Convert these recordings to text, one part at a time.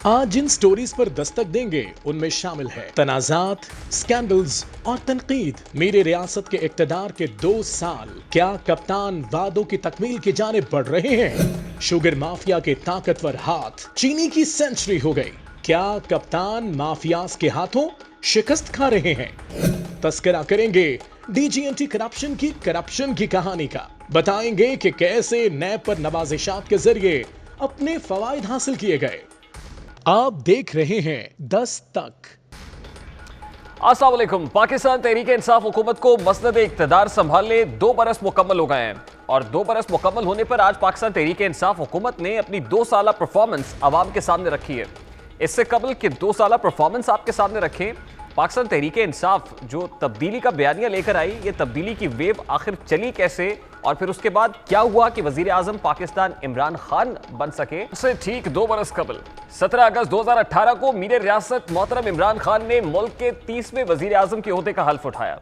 आज जिन स्टोरीज पर दस्तक देंगे उनमें शामिल है तनाजात, स्कैंडल्स और तनकीद। मेरे रियासत के इक्तदार के 2 साल, क्या कप्तान वादों की तकमील की जानिब बढ़ रहे हैं? शुगर माफिया के ताकतवर हाथ, चीनी की सेंचुरी हो गई। क्या कप्तान माफियाज के हाथों शिकस्त खा रहे हैं? तस्करा करेंगे डीजीएनटी करप्शन की कहानी का। बताएंगे कि कैसे नैब पर नवाजिशात के जरिए अपने फवायद हासिल किए गए। आप देख रहे हैं 10 तक। अस्सलाम वालेकुम। पाकिस्तान तहरीक इंसाफ हुकूमत को मसनद इक़्तिदार संभालने 2 बरस मुकम्मल हो गए हैं और 2 बरस मुकम्मल होने पर आज पाकिस्तान तहरीक इंसाफ हुकूमत ने अपनी 2 साला परफॉर्मेंस आवाम के सामने रखी है। इससे कबल के 2 साला परफॉर्मेंस आपके सामने रखें, पाकिस्तान तहरीक इंसाफ जो तब्दीली का बयानिया लेकर आई, ये तब्दीली की वेव आखिर चली कैसे और फिर उसके बाद क्या हुआ कि वजीर आजम पाकिस्तान इमरान खान बन सके। उससे ठीक 2 बरस कबल 17 अगस्त 2018 को मीर रियासत मोहतरम इमरान खान ने मुल्क के 30वें वजीर आजम के ओहदे का हल्फ उठाया।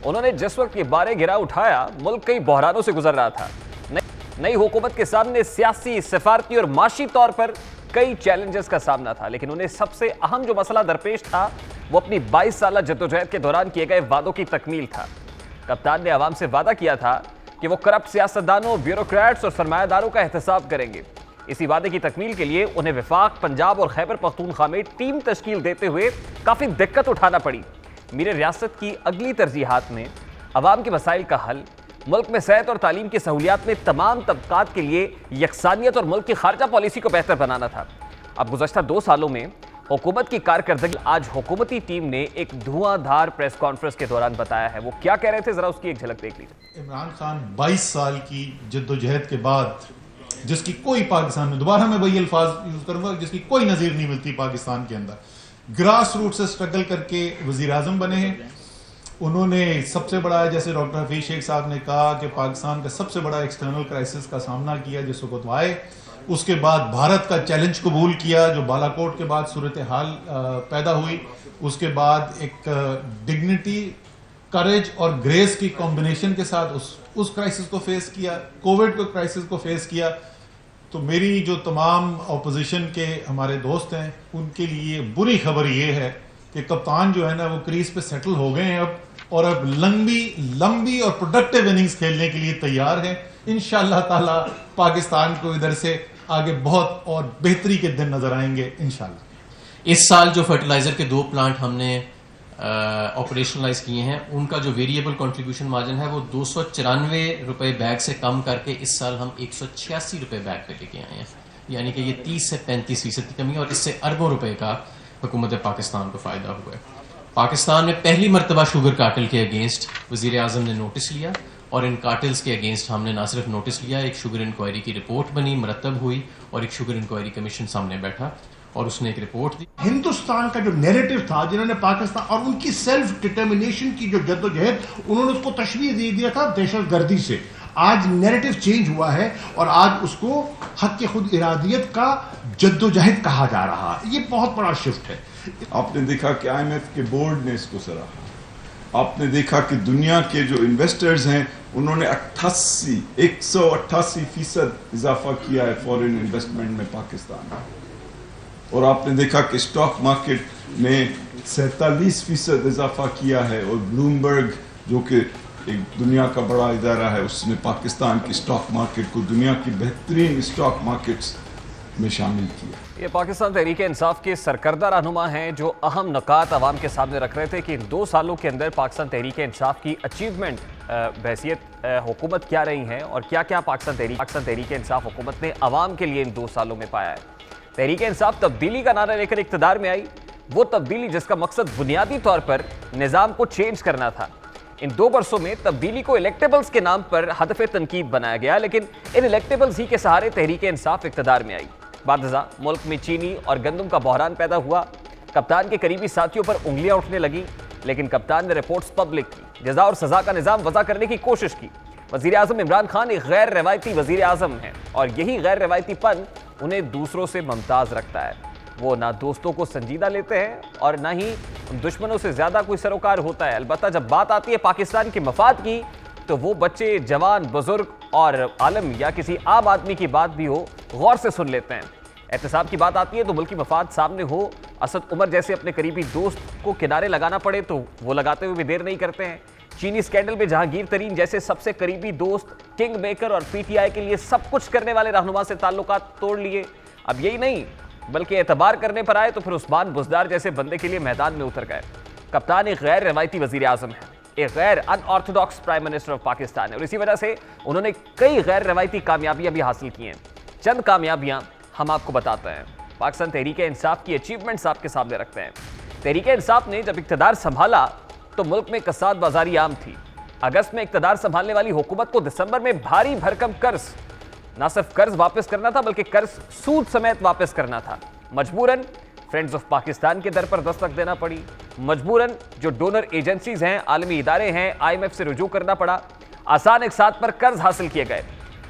उन्होंने जिस वक्त ये बारे गिरा उठाया, मुल्क कई बहरानों से गुजर रहा था। नई हुकूमत के सामने सियासी, सफारती और माशी तौर पर कई चैलेंजेस का सामना था, लेकिन उन्हें सबसे अहम जो मसला दरपेश था वो अपनी 22 साल जद्दोजहद के दौरान किए गए वादों की तकमील था। कप्तान ने आवाम से वादा किया था कि वो करप्ट सियासतदानों, ब्यूरोक्रेट्स और सरमायादारों का एहतसाब करेंगे। इसी वादे की तकमील के लिए उन्हें वफाक, पंजाब और खैबर पख्तूनख्वा में टीम तश्कील देते हुए काफ़ी दिक्कत उठाना पड़ी। मेरे रियासत की अगली तरजीहात में अवाम के मसाइल का हल, मुल्क में सेहत और तालीम की सहूलियात में तमाम तबकात के लिए यकसानियत और मुल्क की खारजा पॉलिसी को बेहतर बनाना था। अब गुज़श्ता 2 सालों में हुकूमत की कारकर्दगी आज हुकूमती टीम ने एक धुआंधार प्रेस कॉन्फ्रेंस के दौरान बताया है। वो क्या कह रहे थे, जरा उसकी एक झलक देख लीजिए। इमरान खान 22 साल की जद्दोजहद के बाद, जिसकी कोई पाकिस्तान में, दोबारा मैं वही अल्फाज यूज करूंगा, जिसकी कोई नजीर नहीं मिलती पाकिस्तान के अंदर, ग्रास रूट से स्ट्रगल करके वजीर आजम बने हैं। उन्होंने सबसे बड़ा, जैसे डॉक्टर हफीज शेख साहब ने कहा कि पाकिस्तान का सबसे बड़ा एक्सटर्नल क्राइसिस का सामना किया जिस वक्त आए। उसके बाद भारत का चैलेंज कबूल किया जो बालाकोट के बाद सूरत हाल पैदा हुई। उसके बाद एक डिग्निटी, करेज और ग्रेस की कॉम्बिनेशन के साथ उस क्राइसिस को फेस किया, कोविड के क्राइसिस को फेस किया। तो मेरी जो तमाम अपोजिशन के हमारे दोस्त हैं उनके लिए बुरी खबर ये है कि कप्तान जो है ना वो क्रीज पे सेटल हो गए हैं अब, और अब लंबी और प्रोडक्टिव इनिंग्स खेलने के लिए तैयार हैं। इंशाअल्लाह ताला पाकिस्तान को इधर से आगे बहुत और बेहतरी के दिन नजर आएंगे इंशाअल्लाह। इस साल जो फर्टिलाइजर के 2 प्लांट हमने ऑपरेशनलाइज किए हैं, उनका जो वेरिएबल कंट्रीब्यूशन मार्जिन है वो 294 रुपए बैग से कम करके इस साल हम 186 रुपए बैग पे लेके आए हैं। यानी कि ये 30 से 35% की कमी, और इससे अरबों रुपए का हुकूमत पाकिस्तान को फायदा हुआ है। पाकिस्तान में पहली मरतबा शुगर कार्टेल के अगेंस्ट वजीर आजम ने नोटिस लिया, और इन कार्टेल्स के अगेंस्ट हमने ना सिर्फ नोटिस लिया, एक शुगर इंक्वायरी की रिपोर्ट बनी, मरतब हुई, और एक शुगर इंक्वायरी कमीशन सामने बैठा और उसने एक रिपोर्ट दी। हिंदुस्तान का जो नैरेटिव था, जिन्होंने पाकिस्तान और उनकी सेल्फ डिटर्मिनेशन की जो जद्दोजहद, उन्होंने उसको तशबीह दे दिया था दहशतगर्दी से। आज नैरेटिव चेंज हुआ है और आज उसको हक के खुद इरादियत का जद्दोजहद कहा जा रहा है। ये बहुत बड़ा शिफ्ट है। आपने देखा कि IMF के बोर्ड ने इसको सराहा। आपने देखा कि दुनिया के जो इन्वेस्टर्स हैं उन्होंने 188% इजाफा किया है फॉरेन इन्वेस्टमेंट में पाकिस्तान में। और आपने देखा कि स्टॉक मार्केट में 47% इजाफा किया है, और ब्लूमबर्ग जो कि एक दुनिया का बड़ा इदारा है, उसने पाकिस्तान की स्टॉक मार्केट को दुनिया की बेहतरीन स्टॉक मार्केट्स में शामिल किया। ये पाकिस्तान तहरीक इंसाफ के सरकर्दा रहनुमा हैं जो अहम नुकात आवाम के सामने रख रहे थे कि इन 2 सालों के अंदर पाकिस्तान तहरीक इंसाफ की अचीवमेंट बहैसियत हुकूमत क्या रही हैं और क्या क्या पाकिस्तान तहरीक इंसाफ हुकूमत ने आवाम के लिए इन 2 सालों में पाया है। तहरीक इंसाफ तब्दीली का नारा लेकर इक़्तिदार में आई, वो तब्दीली जिसका मकसद बुनियादी तौर पर निज़ाम को चेंज करना था। इन 2 बरसों में तब्दीली को इलेक्टेबल्स के नाम पर हदफ तनकीद बनाया गया, लेकिन इन इलेक्टेबल्स ही के सहारे तहरीक इंसाफ इक़्तिदार में आई। बादज़ा मुल्क में चीनी और गंदम का बहरान पैदा हुआ। कप्तान के करीबी साथियों पर उंगलियां उठने लगी, लेकिन कप्तान ने रिपोर्ट्स पब्लिक की, जजा और सजा का निज़ाम वज़ा करने की कोशिश की। वज़ीर आज़म इमरान खान एक गैर रवायती वज़ीर आज़म हैं और यही गैर रवायतीपन उन्हें दूसरों से मुमताज़ रखता है। वो ना दोस्तों को संजीदा लेते हैं और ना ही दुश्मनों से ज़्यादा कोई सरोकार होता है। अलबत्ता जब बात आती है पाकिस्तान के मफाद की, तो वो बच्चे, जवान, बुजुर्ग और आलम या किसी आम आदमी की बात भी हो गौर से सुन लेते हैं। एहतसाब की बात आती है तो मुल्की मफाद सामने हो, असद उमर जैसे अपने करीबी दोस्त को किनारे लगाना पड़े तो वो लगाते हुए भी देर नहीं करते हैं। चीनी स्कैंडल में जहांगीर तरीन जैसे सबसे करीबी दोस्त किंग मेकर और पीटीआई के लिए सब कुछ करने वाले रहनुमा से ताल्लुकात तोड़ लिए। अब यही नहीं बल्कि एतबार करने पर आए तो फिर उस्मान बुज़दार जैसे बंदे के लिए मैदान में उतर गए। कप्तान एक गैर रवायती वजीर आजम है, एक गैर unorthodox prime minister of Pakistan है और इसी वजह से उन्होंने कई गैर रवायती कामयाबियां भी हासिल की हैं। चंद कामयाबियां हम आपको बताते हैं। पाकिस्तान तहरीक इंसाफ की अचीवमेंट्स आपके सामने रखते हैं। तहरीक इंसाफ ने जब इक़्तिदार संभाला तो मुल्क में कसाद बाजारी आम थी। अगस्त में इक़्तिदार संभालने वाली हुकूमत को दिसंबर में भारी भरकम कर्ज, ना सिर्फ कर्ज वापस करना था बल्कि कर्ज सूद समेत वापस करना था। मजबूरन फ्रेंड्स ऑफ पाकिस्तान के दर पर दस्तक देना पड़ी। मजबूरन जो डोनर एजेंसीज हैं, आलमी इदारे हैं, IMF से रुजू करना पड़ा। आसान एक साथ पर कर्ज हासिल किए गए।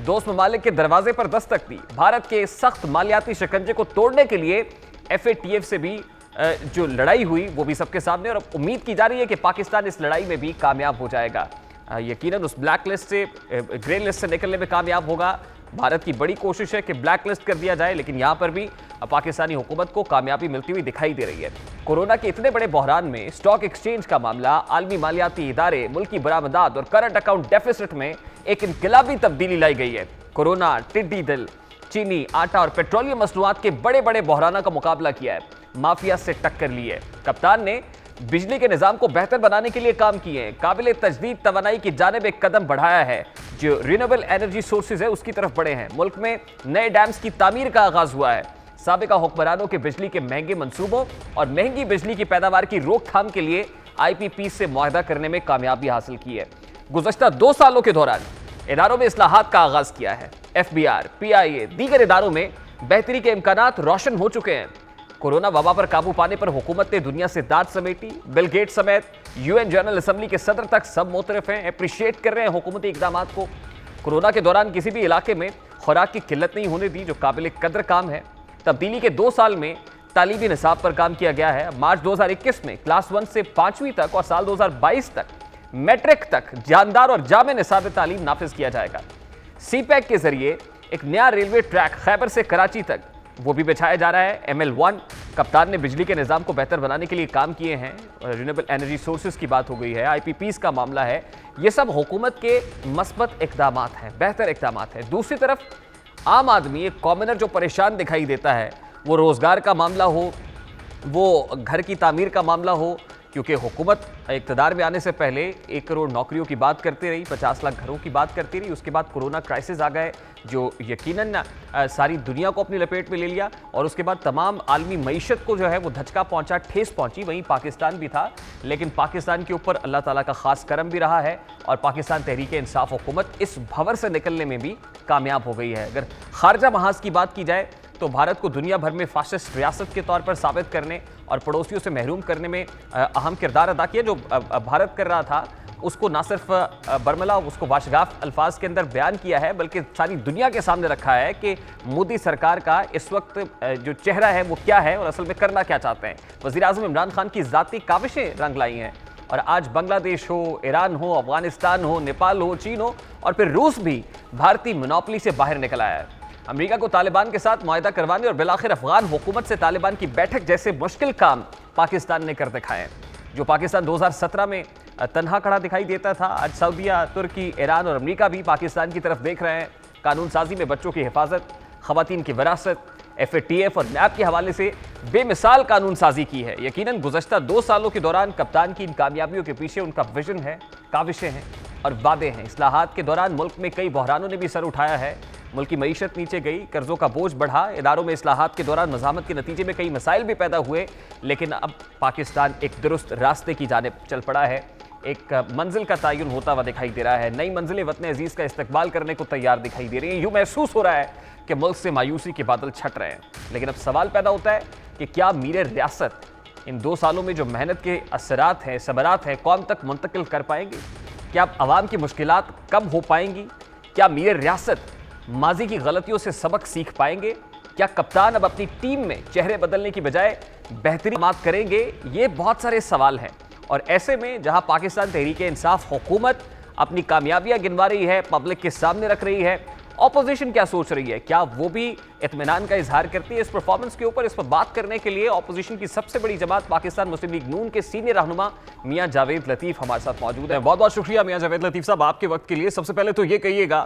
दोस्त ममालिक के दरवाजे पर दस्तक दी। भारत के सख्त मालियाती शिकंजे को तोड़ने के लिए FATF से भी जो लड़ाई हुई वो भी सबके सामने, और अब उम्मीद की जा रही है कि पाकिस्तान इस लड़ाई में भी कामयाब हो जाएगा। यकीनन उस ब्लैक लिस्ट से ग्रे लिस्ट से निकलने में कामयाब होगा। भारत की बड़ी कोशिश है कि ब्लैक लिस्ट कर दिया जाए, लेकिन यहां पर भी पाकिस्तानी हुकूमत को कामयाबी मिलती हुई दिखाई दे रही है। कोरोना के इतने बड़े बहरान में स्टॉक एक्सचेंज का मामला, आलमी मालियाती इदारे, मुल्की बरामदात और करंट अकाउंट डेफिसिट में एक इनकलाबी तब्दीली लाई गई है। कोरोना, टिड्डी दल, चीनी, आटा और पेट्रोलियम मसनूआत के बड़े बड़े बहराना का मुकाबला किया है, माफिया से टक्कर ली है। कप्तान ने बिजली के निजाम को बेहतर बनाने के लिए काम किए हैं। काबिल तजदीद तवानाई की जानिब एक कदम बढ़ाया है, जो रिन्यूएबल एनर्जी सोर्सेज है उसकी तरफ बढ़े हैं। मुल्क में नए डैम्स की तामीर का आगाज हुआ है। साबिका हुक्मरानों के बिजली के महंगे मंसूबों और महंगी बिजली की पैदावार की रोकथाम के लिए IPP से मुआहदा करने में कामयाबी हासिल की है। गुज़श्ता 2 सालों के दौरान इदारों में इस्लाहात का आगाज किया है। FBR, PIA, दीगर इदारों में बेहतरी के इम्कानात रोशन हो चुके हैं। कोरोना वबा पर काबू पाने पर हुकूमत ने दुनिया से दाद समेटी। बिल गेट्स समेत UN जनरल असेंबली के सदर तक सब मोतरफ हैं, अप्रिशिएट कर रहे हैं हुकूमती इकदाम को। कोरोना के दौरान किसी भी इलाके में खुराक की किल्लत नहीं होने दी, जो काबिल कदर काम है। तब्दीली के 2 साल में तालीमी निसाब पर काम किया गया है। मार्च 2021 में क्लास 1 से 5वीं तक और साल 2022 तक मैट्रिक तक जानदार और जामे निसाब तालीम नाफिज किया जाएगा। CPEC के जरिए एक नया रेलवे ट्रैक खैबर से कराची तक वो भी बिछाया जा रहा है। ML1 कप्तान ने बिजली के निज़ाम को बेहतर बनाने के लिए काम किए हैं। रिन्यूएबल एनर्जी सोर्सेज की बात हो गई है, IPPs का मामला है। ये सब हुकूमत के मस्बत इक़दामात हैं, बेहतर इक़दामात हैं। दूसरी तरफ आम आदमी, एक कॉमनर जो परेशान दिखाई देता है, वो रोज़गार का मामला हो, वो घर की तामीर का मामला हो, क्योंकि हुकूमत इक़्तिदार में आने से पहले 1 करोड़ नौकरियों की बात करती रही, 50 लाख घरों की बात करती रही। उसके बाद कोरोना क्राइसिस आ गए, जो यकीनन सारी दुनिया को अपनी लपेट में ले लिया, और उसके बाद तमाम आलमी मईशत को जो है वो धचका पहुंचा, ठेस पहुंची। वहीं पाकिस्तान भी था, लेकिन पाकिस्तान के ऊपर अल्लाह ताला का खास करम भी रहा है, और पाकिस्तान तहरीक इंसाफ हुकूमत इस भंवर से निकलने में भी कामयाब हो गई है। अगर खारजा महाज की बात की जाए तो भारत को दुनिया भर में फासिस्ट रियासत के तौर पर साबित करने और पड़ोसियों से महरूम करने में अहम किरदार अदा किया। जो भारत कर रहा था उसको ना सिर्फ बर्मला, उसको वाशगाफ अल्फाज के अंदर बयान किया है, बल्कि सारी दुनिया के सामने रखा है कि मोदी सरकार का इस वक्त जो चेहरा है वो क्या है और असल में करना क्या चाहते हैं। वज़ीर आज़म इमरान खान की ज़ाती काविशें रंग लाई हैं, और आज बांग्लादेश हो, ईरान हो, अफगानिस्तान हो, नेपाल हो, चीन हो, और फिर रूस भी भारतीय मोनोपोली से बाहर निकल आया है। अमेरिका को तालिबान के साथ मुआहदा करवाने और बिलाखिर अफगान हुकूमत से तालिबान की बैठक जैसे मुश्किल काम पाकिस्तान ने कर दिखाए। जो पाकिस्तान 2017 में तन्हा खड़ा दिखाई देता था, आज सऊदीया, तुर्की, ईरान और अमेरिका भी पाकिस्तान की तरफ देख रहे हैं। कानून साजी में बच्चों की हिफाजत, खवातीन की विरासत, FATF और NAB के हवाले से बेमिसाल कानून साजी की है। यकीनन गुज़श्ता 2 सालों के दौरान कप्तान की इन कामयाबियों के पीछे उनका विजन है, काविशें हैं और वादे हैं। इस्लाहात के दौरान मुल्क में कई बहरानों ने भी सर उठाया है। मुल्क की मईशत नीचे गई, कर्जों का बोझ बढ़ा, इदारों में इस्लाहात के दौरान मज़ामत के नतीजे में कई मसाइल भी पैदा हुए, लेकिन अब पाकिस्तान एक दुरुस्त रास्ते की जानिब चल पड़ा है। एक मंजिल का तयन होता हुआ दिखाई दे रहा है। नई मंजिलें वतन अजीज़ का इस्तकबाल करने को तैयार दिखाई दे रही हैं। यूँ महसूस हो रहा है कि मुल्क से मायूसी के बादल छट रहे हैं। लेकिन अब सवाल पैदा होता है कि क्या मीर रियासत इन 2 सालों में जो मेहनत के असरात हैं, सबरात हैं, कौम तक मुंतकिल कर पाएंगे? क्या अब आवाम की मुश्किलात कम हो पाएंगी? क्या मीर रियासत माजी की गलतियों से सबक सीख पाएंगे? क्या कप्तान अब अपनी टीम में चेहरे बदलने की बजाय बेहतरीन बात करेंगे? ये बहुत सारे सवाल हैं, और ऐसे में जहां पाकिस्तान तहरीक इंसाफ हुकूमत अपनी कामयाबियां गिनवा रही है, पब्लिक के सामने रख रही है, ऑपोजिशन क्या सोच रही है? क्या वो भी इत्मीनान का इजहार करती है इस परफॉर्मेंस के ऊपर? इस पर बात करने के लिए ऑपोजिशन की सबसे बड़ी जमात पाकिस्तान मुस्लिम लीग नून के सीनियर रहनुमा मियां जावेद लतीफ हमारे साथ मौजूद हैं। बहुत बहुत शुक्रिया मियां जावेद लतीफ साहब आपके वक्त के लिए। सबसे पहले तो ये कहिएगा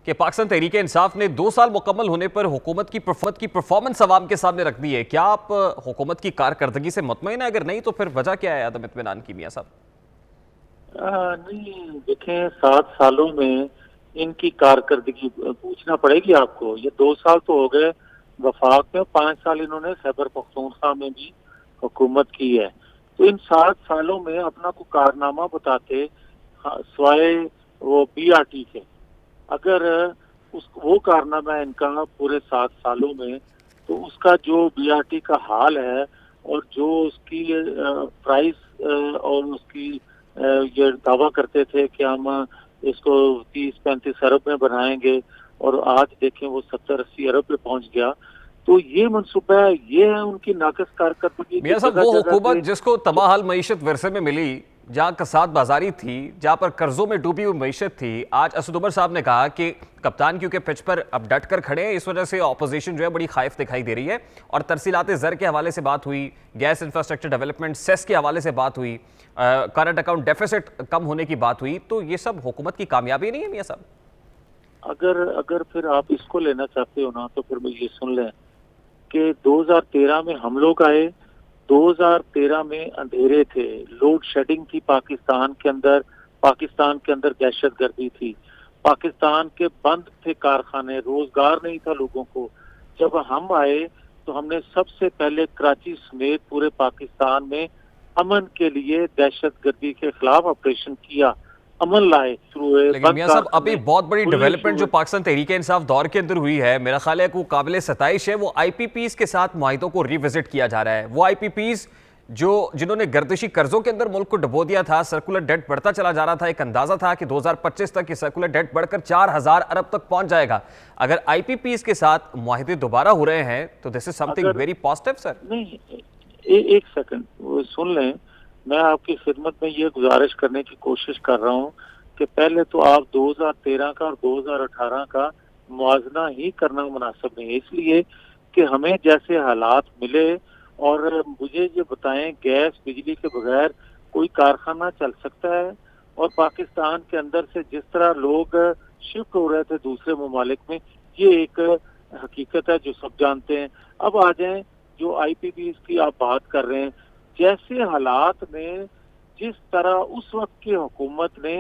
कि पाकिस्तान तहरीक इंसाफ ने 2 साल मुकम्मल होने पर हुकूमत की परफॉर्मेंस अवाम के सामने रख दी है। क्या आप हुकूमत की कारकर्दगी से मुतमईन है? अगर नहीं तो फिर वजह क्या है अदम इत्मीनान की मियां साहब? नहीं, देखें 7 सालों में इनकी कारकर्दगी पूछना पड़ेगी आपको। ये 2 साल तो हो गए वफाक में, 5 साल इन्होंने खैबर पख्तूनख्वा में भी हुकूमत की है। तो इन 7 सालों में अपना कोई कारनामा बताते स्वाए वो BRT के, अगर वो कारनामा इनका पूरे 7 सालों में, तो उसका जो BRT का हाल है और जो उसकी प्राइस और उसकी ये दावा करते थे कि हम इसको 30-35 अरब में बनाएंगे और आज देखें वो 70-80 अरब पे पहुंच गया। तो ये मनसूबा है, ये है उनकी नाकस कारकर्दगी। मियां साहब, वो हुकूमत जिसको तबाहाल मईशत विरसे में मिली, जहाँ कसाद बाजारी थी, जहाँ पर कर्जों में डूबी हुई मईशत थी, आज असद उमर साहब ने कहा कि कप्तान क्योंकि पिच पर अब डट कर खड़े हैं, इस वजह से ऑपोजिशन जो है बड़ी खाइफ दिखाई दे रही है। और तरसीलात ज़र के हवाले से बात हुई, गैस इंफ्रास्ट्रक्चर डेवलपमेंट सेस के हवाले से बात हुई, करंट अकाउंट डेफिसिट कम होने की बात हुई। तो ये सब हुकूमत की कामयाबी नहीं है मियां साहब? अगर फिर आप इसको लेना चाहते हो ना, तो फिर मैं ये सुन लें कि 2013 में हम लोग आए, 2013 में अंधेरे थे, लोड शेडिंग थी पाकिस्तान के अंदर दहशतगर्दी थी, पाकिस्तान के बंद थे कारखाने, रोजगार नहीं था लोगों को। जब हम आए तो हमने सबसे पहले कराची समेत पूरे पाकिस्तान में अमन के लिए दहशतगर्दी के खिलाफ ऑपरेशन किया, अमन लाए शुरू हुए। लेकिन मियां साहब, अभी बहुत बड़ी डेवलपमेंट जो पाकिस्तान तहरीक इंसाफ दौर के अंदर हुई है, मेरा ख्याल है वो काबिल सताइश है। वो IPPs के साथ मुआहिदों को रिविजिट किया जा रहा है। वो IPPs जिन्होंने गर्दिशी कर्जों के अंदर मुल्क को डुबो दिया था, सर्कुलर डेट बढ़ता चला जा रहा था। एक अंदाजा था कि 2025 तक ये सर्कुलर डेट बढ़कर 4000 अरब तक पहुंच जाएगा। अगर IPPs के साथ मुआहिदे दोबारा हो रहे हैं तो this is something very positive sir. नहीं, एक सेकंड वो सुन लें। मैं आपकी खिदमत में ये गुजारिश करने की कोशिश कर रहा हूँ कि पहले तो आप 2013 का और 2018 का मुआवजना ही करना मुनासिब नहीं है, इसलिए कि हमें जैसे हालात मिले। और मुझे ये बताएं, गैस बिजली के बगैर कोई कारखाना चल सकता है? और पाकिस्तान के अंदर से जिस तरह लोग शिफ्ट हो रहे थे दूसरे ममालिक में, ये एक हकीकत है जो सब जानते हैं। अब आ जाएं जो IPPs की आप बात कर रहे हैं, जैसे हालात में जिस तरह उस वक्त की हुकूमत ने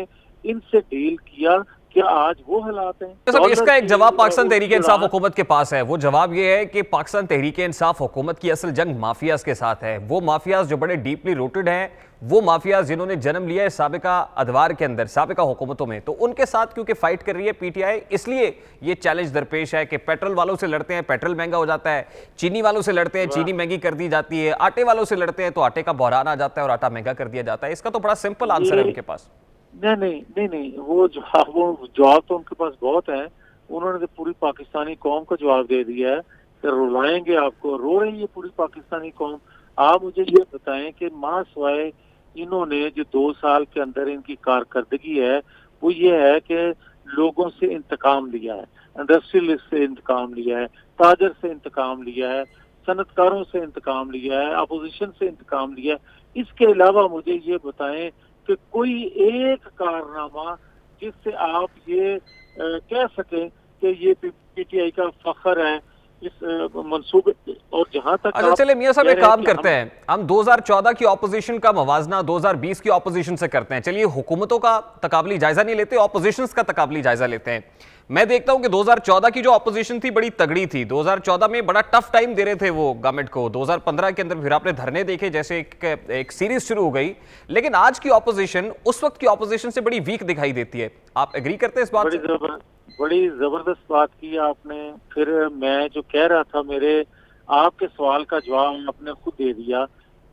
इनसे डील किया, क्या आज वो हालात हैं? तो इसका एक जवाब पाकिस्तान तहरीक इंसाफ हुकूमत के पास है। वो जवाब ये है कि पाकिस्तान तहरीक इंसाफ हुकूमत की असल जंग माफियाज के साथ है। वो माफियाज जो बड़े डीपली रूटेड हैं, वो माफियाज जिन्होंने जन्म लिया है साबिका अदवार के अंदर, साबिका हुकूमतों में, तो उनके साथ क्योंकि फाइट कर रही है PTI, इसलिए ये चैलेंज दरपेश है कि पेट्रोल वालों से लड़ते हैं, पेट्रोल महंगा हो जाता है, चीनी वालों से लड़ते हैं, चीनी महंगी कर दी जाती है, आटे वालों से लड़ते हैं तो आटे का बहरान आ जाता है और आटा महंगा कर दिया जाता है। इसका तो बड़ा सिंपल आंसर है उनके पास। नहीं, वो जवाब तो उनके पास बहुत है। उन्होंने तो पूरी पाकिस्तानी कौम को जवाब दे दिया है कि रुलाएंगे आपको। रो रही है पूरी पाकिस्तानी कौम। आप मुझे ये बताएं कि मां सवाए इन्होंने जो 2 साल के अंदर इनकी कारकर्दगी है, वो ये है कि लोगों से इंतकाम लिया है, इंडस्ट्रियलिस्ट से इंतकाम लिया है, ताजर से इंतकाम लिया है, सनतकारों से इंतकाम लिया है, अपोजिशन से इंतकाम लिया है। इसके अलावा मुझे ये बताएं कि कोई एक कारनामा जिससे आप ये कह सकें कि ये PTI का फख्र है इस मंसूबे। और जहां तक अच्छा चले मियां साहब, एक काम करते हैं, हम 2014 की ऑपोजिशन का मवाजना 2020 की ऑपोजिशन से करते हैं। चलिए हुकूमतों का तकाबली जायजा नहीं लेते, ऑपोजिशन का तकाबली जायजा लेते हैं। मैं देखता हूं कि 2014 की जो ऑपोजिशन थी बड़ी तगड़ी थी। 2014 में बड़ा टफ टाइम दे रहे थे वो गवर्नमेंट को। 2015 के अंदर फिर आपने धरने देखे, जैसे एक सीरीज शुरू हो गई। लेकिन आज की ऑपोजिशन उस वक्त की ऑपोजिशन से बड़ी वीक दिखाई देती है। आप एग्री करते हैं इस बात से? बड़ी जबरदस्त बात की आपने। फिर मैं जो कह रहा था, मेरे आपके सवाल का जवाब आपने खुद दे दिया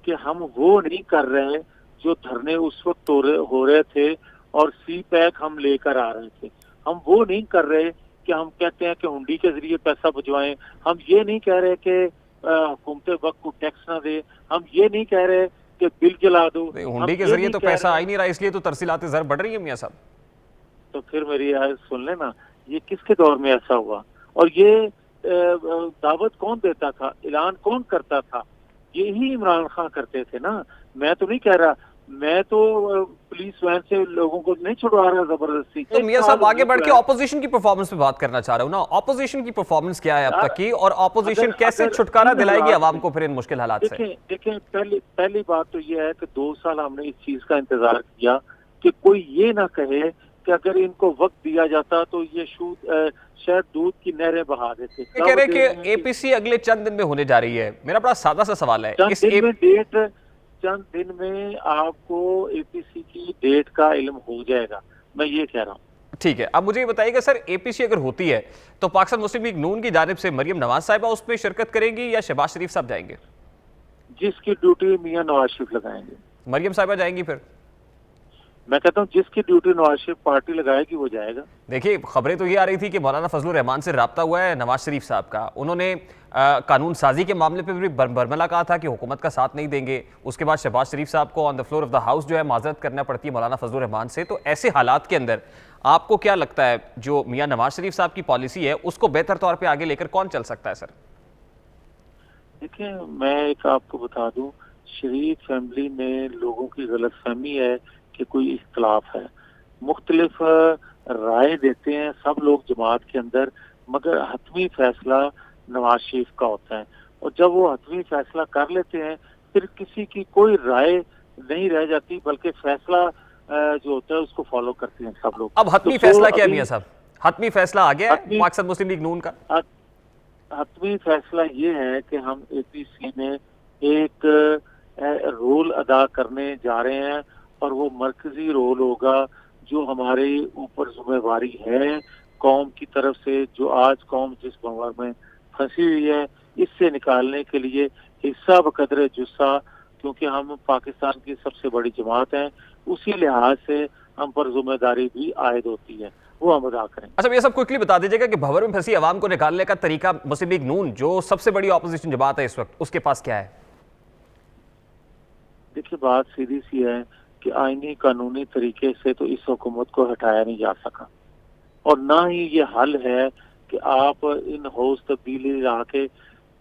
कि हम वो नहीं कर रहे जो धरने उस वक्त हो रहे थे और CPAC हम लेकर आ रहे थे। हम वो नहीं कर रहे कि हम कहते हैं कि हुंडी के जरिए पैसा भिजवाएं। हम ये नहीं कह रहे कि हुकूमत वक्त को टैक्स ना दे। हम ये नहीं कह रहे कि बिल जला दो। हुंडी के जरिए तो पैसा आ ही नहीं रहा, इसलिए तो तरसीलात ज़र बढ़ रही है मियां साहब। तो फिर मेरी आज सुन लेना, ये किसके दौर में ऐसा हुआ? और ये दावत कौन देता था, ऐलान कौन करता था? यही इमरान खान करते थे ना। मैं तो नहीं कह रहा, मैं तो पुलिस वैन से लोगों को नहीं छुड़वा रहा जबरदस्ती। तो मियां साहब आगे बढ़ के ऑपोजिशन की परफॉर्मस पे बात करना चाह रहा हूँ ना। ऑपोजिशन की परफॉर्मेंस क्या है अब तक की, और ऑपोजिशन कैसे छुटकारा दिलाएगी आवाम को फिर इन मुश्किल हालात से? देखें पहली बात तो ये है कि 2 साल हमने इस चीज का इंतजार किया कि कोई ये ना कहे कि अगर इनको वक्त दिया जाता तो ये शायद दूध की नहरें बहा देते। कह रहे कि एपीसी अगले चंद दिन में होने जा रही है। मेरा बड़ा सादा सा सवाल है, चंद दिन में आपको एपीसी की डेट का इल्म हो जाएगा, मैं ये कह रहा हूँ। ठीक है, अब मुझे ये बताइएगा सर, एपीसी अगर होती है तो पाकिस्तान मुस्लिम लीग नून की जानिब से मरियम नवाज साहिबा उसमें शिरकत करेंगी या शहबाज शरीफ साहब जाएंगे? जिसकी ड्यूटी मियां नवाज शरीफ लगाएंगे। मरियम साहिबा जाएंगी फिर? मैं कहता हूँ जिसकी ड्यूटी नवाज शरीफ पार्टी लगाएगी वो जाएगा। देखिए, खबरें तो ये आ रही थी कि मौलाना फजलुर रहमान से राब्ता हुआ है नवाज शरीफ साहब का। उन्होंने कानून साजी के मामले पे भी बरमला कहा था कि हुकूमत का साथ नहीं देंगे। उसके बाद शहबाज शरीफ साहब को on the floor of the house जो है माजरत करना पड़ती है मौलाना फजलुर रहमान से। तो ऐसे हालात के अंदर आपको क्या लगता है जो मियां नवाज शरीफ साहब की पॉलिसी है उसको बेहतर तौर पर आगे लेकर कौन चल सकता है सर? देखिए, मैं एक आपको बता दूं, शरीफ फैमिली में लोगों की गलतफहमी है कि कोई इख्तलाफ है, मुख्तलिफ राय देते हैं सब लोग जमात के अंदर, मगर हतमी फैसला नवाज शरीफ का होता है। और जब वो हतमी फैसला कर लेते हैं फिर किसी की कोई राय नहीं रह जाती, बल्कि फैसला जो होता है उसको फॉलो करते हैं सब लोग। अब हतमी फैसला क्या है मियां साहब? हतमी फैसला आ गया है पाकिस्तान मुस्लिम लीग नून का? हतमी फैसला ये है कि हम एपीसी में एक रोल अदा करने जा रहे हैं और वो मरकजी रोल होगा जो हमारे ऊपर जिम्मेवारी है कौम की तरफ से, जो आज कौम जिस भंवर में फंसी हुई है इससे निकालने के लिए हिस्सा बकदरे जुस्सा, क्योंकि हम पाकिस्तान की सबसे बड़ी जमात हैं, उसी लिहाज से हम पर जिम्मेदारी भी आयद होती है, वो हम अदा करें। अच्छा, ये सब क्विकली बता दीजिएगा कि भंवर में फंसी आवाम को निकालने का तरीका मुस्लिम लीग नून जो सबसे बड़ी ऑपोजिशन जमात है इस वक्त, उसके पास क्या है? देखिए, बात सीधी सी है कि आईनी कानूनी तरीके से तो इस हुकूमत को हटाया नहीं जा सका, और ना ही ये हल है कि आप इन हाउस तब्दीली ला के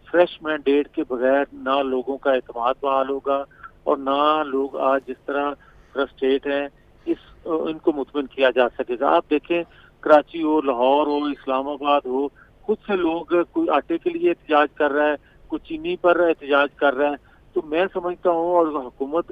फ्रेश मैंडेट के बगैर ना लोगों का एतमाद बहाल होगा और ना लोग आज जिस तरह फ्रस्ट्रेट हैं इनको मुतमिन किया जा सकेगा। आप देखें, कराची हो, लाहौर हो, इस्लामाबाद हो, खुद से लोग कोई आटे के लिए एहतजाज कर रहा है, कोई चीनी पर एहतजाज कर रहा है। तो मैं समझता हूँ और हुकूमत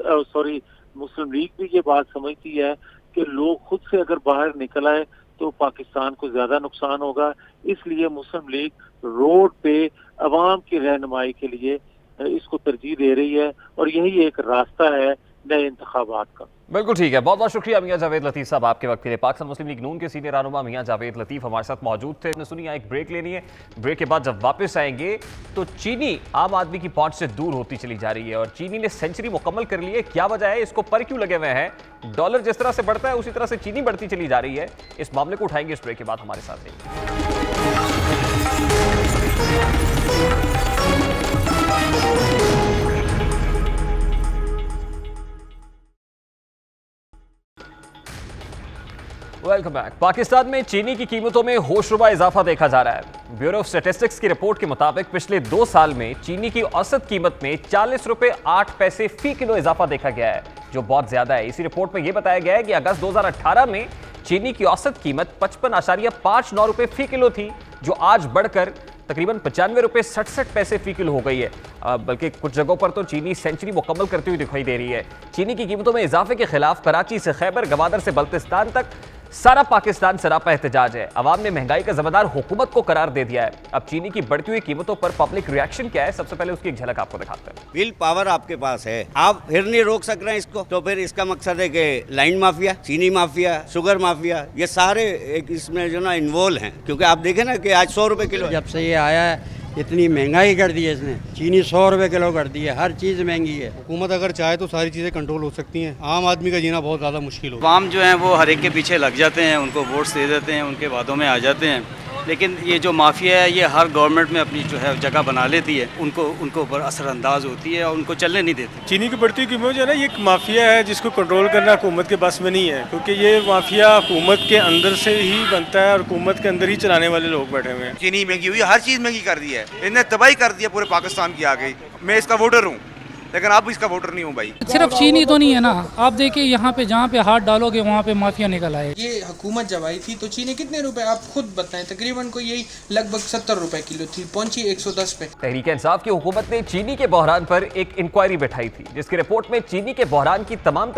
मुस्लिम लीग भी ये बात समझती है कि लोग खुद से अगर बाहर निकल आए तो पाकिस्तान को ज्यादा नुकसान होगा। इसलिए मुस्लिम लीग रोड पे अवाम की रहनुमाई के लिए इसको तरजीह दे रही है और यही एक रास्ता है नए इंतखाबात का। बिल्कुल ठीक है, बहुत बहुत शुक्रिया मियां जावेद लतीफ़ साहब आपके वक्त के लिए। पाकिस्तान मुस्लिम लीग नून के सीनियर रहनुमा मियां जावेद लतीफ़ हमारे साथ मौजूद थे। हमने सुनी एक ब्रेक लेनी है, ब्रेक के बाद जब वापस आएंगे तो चीनी आम आदमी की पहुंच से दूर होती चली जा रही है और चीनी ने सेंचुरी मुकम्मल कर ली है। क्या वजह है, इसको पर क्यों लगे हुए हैं? डॉलर जिस तरह से बढ़ता है उसी तरह से चीनी बढ़ती चली जा रही है। इस मामले को उठाएंगे इस ब्रेक के बाद। हमारे साथ वेलकम बैक। पाकिस्तान में चीनी की कीमतों में होशरुबा इजाफा देखा जा रहा है। ब्यूरो ऑफ स्टैटिस्टिक्स की रिपोर्ट के मुताबिक पिछले 2 साल में चीनी की औसत कीमत में 40 रुपए 8 पैसे फी किलो इजाफा देखा गया है, जो बहुत ज्यादा है। इसी रिपोर्ट में यह बताया गया है कि अगस्त 2018 में चीनी की औसत कीमत 55.59 रुपए फी किलो थी, जो आज बढ़कर तकरीबन 95 रुपए 67 पैसे फी किलो हो गई है। बल्कि कुछ जगहों पर तो चीनी सेंचुरी मुकम्मल करती हुई दिखाई दे रही है। चीनी की कीमतों में इजाफे के खिलाफ कराची से खैबर गवादर से बल्तिस्तान तक सारा पाकिस्तान सरापा एहतजाज है। अवाम ने महंगाई का जिम्मेदार हुकूमत को करार दे दिया है। अब चीनी की बढ़ती हुई कीमतों पर पब्लिक रिएक्शन क्या है, सबसे पहले उसकी एक झलक आपको दिखाते हैं। विल पावर आपके पास है, आप फिर नहीं रोक सक रहे हैं इसको, तो फिर इसका मकसद है कि लाइन माफिया, चीनी माफिया, शुगर माफिया, ये सारे एक इसमें जो ना इन्वॉल्व हैं। क्योंकि आप देखें ना कि आज 100 रुपए किलो, जब से ये आया है इतनी महंगाई कर दी है इसने, चीनी 100 रुपए किलो कर दी है, हर चीज़ महंगी है। हुकूमत अगर चाहे तो सारी चीज़ें कंट्रोल हो सकती हैं, आम आदमी का जीना बहुत ज़्यादा मुश्किल हो। आवाम जो है वो हर एक के पीछे लग जाते हैं, उनको वोट्स दे देते हैं, उनके वादों में आ जाते हैं लेकिन ये जो माफिया है ये हर गवर्नमेंट में अपनी जो है जगह बना लेती है, उनको ऊपर असरअंदाज होती है और उनको चलने नहीं देती। चीनी की बढ़ती हुई कीमत जो है ना, ये एक माफिया है जिसको कंट्रोल करना हुकूमत के बस में नहीं है, क्योंकि ये माफिया हुकूमत के अंदर से ही बनता है और हुकूमत के अंदर ही चलाने वाले लोग बैठे हुए हैं। चीनी महंगी हुई, हर चीज़ महंगी कर दी है, इन्हें तबाही कर दिया पूरे पाकिस्तान की आ गई। मैं इसका वोटर हूँ, लेकिन आप इसका वोटर नहीं हूँ भाई। सिर्फ चीनी तो नहीं है ना, आप देखिए यहाँ पे जहाँ पे हाथ डालोगे वहाँ पे माफिया निकल आए। ये हुकूमत जब आई थी तो चीनी कितने रुपए आप खुद बताएं, तकरीबन को यही लगभग 70 रुपए किलो थी, पहुंची 110 पे। तहरीक इंसाफ की हुकूमत ने चीनी के बहरान पर एक इंक्वायरी बैठाई थी, जिसकी रिपोर्ट में चीनी के बहरान की तमाम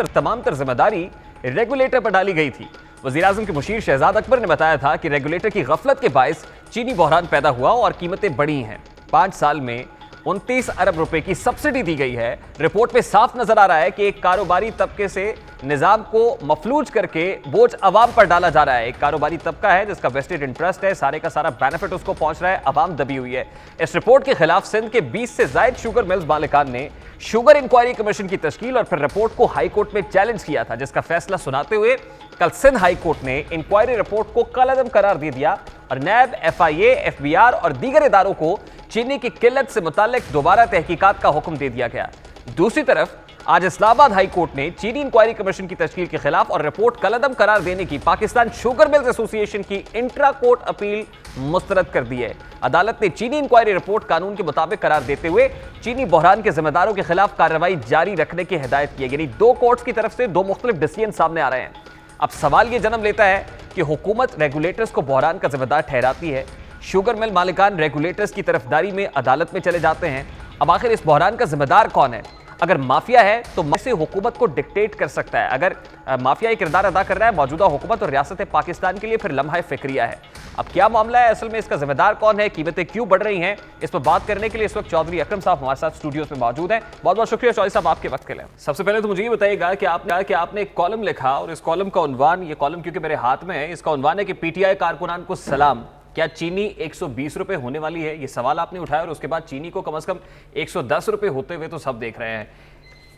तर जिम्मेदारी रेगुलेटर पर डाली गई थी। वज़ीर-ए-आज़म के मुशीर शहजाद अकबर ने बताया था कि रेगुलेटर की गफलत के बायस चीनी बहरान पैदा हुआ और कीमतें बढ़ी हैं। 5 साल में 29 अरब रुपए की सब्सिडी दी गई है। रिपोर्ट में साफ नजर आ रहा है कि एक कारोबारी तबके से निजाम को मफलूज करके बोझ अवाम पर डाला जा रहा है। एक कारोबारी तबका है जिसका वेस्टेड इंटरेस्ट है, सारे का सारा बेनिफिट उसको पहुंच रहा है, अवाम दबी हुई है। इस रिपोर्ट के खिलाफ सिंध के 20 से जायद शुगर मिल्स मालिकान ने शुगर इंक्वायरी कमीशन की तश्कील और फिर रिपोर्ट को हाई कोर्ट में चैलेंज किया था, जिसका फैसला सुनाते हुए कल सिंध हाई कोर्ट ने इंक्वायरी रिपोर्ट को कलअदम करार दे दिया और नैब, FIA, FBR और दीगर इदारों को चीनी की किल्लत से मुताल्लिक दोबारा तहकीकात का हुक्म दे दिया गया। दूसरी तरफ आज इस्लामाबाद हाई कोर्ट ने चीनी इंक्वायरी कमीशन की तश्कील के खिलाफ और रिपोर्ट कलअदम करार देने की पाकिस्तान शुगर मिल्स एसोसिएशन की इंट्रा कोर्ट अपील मुस्तरद कर दी है। अदालत ने चीनी इंक्वायरी रिपोर्ट कानून के मुताबिक करार देते हुए चीनी बहरान के जिम्मेदारों के खिलाफ कार्रवाई जारी रखने की हिदायत की है। यानी 2 कोर्ट्स की तरफ से 2 मुख्तलिफ डिसीजन सामने आ रहे हैं। अब सवाल यह जन्म लेता है कि हुकूमत रेगुलेटर्स को बहरान का जिम्मेदार ठहराती है, शुगर मिल मालिकान रेगुलेटर्स की तरफदारी में अदालत में चले जाते हैं। अब आखिर इस बहरान का जिम्मेदार कौन है? अगर माफिया है तो इसे हुकूमत को डिक्टेट कर सकता है। अगर माफिया किरदार अदा कर रहा है मौजूदा हुकूमत और रियासत पाकिस्तान के लिए, फिर लम्हा फिक्रिया है। अब क्या मामला है, असल में इसका जिम्मेदार कौन है, कीमतें क्यों बढ़ रही हैं, इस पर बात करने के लिए इस वक्त चौधरी अकरम साहब हमारे साथ स्टूडियोज में मौजूद हैं। बहुत बहुत शुक्रिया चौधरी साहब आपके वक्त के लिए। सबसे पहले तो मुझे ये बताइएगा कि आपने एक कॉलम लिखा और इस कॉलम का उन्वान, ये कॉलम क्योंकि मेरे हाथ में है, इसका उन्वान है कि PTI कारकुनान को सलाम, क्या चीनी 120 रुपए होने वाली है? ये सवाल आपने उठाया और उसके बाद चीनी को कम से कम 110 रुपए होते हुए तो सब देख रहे हैं।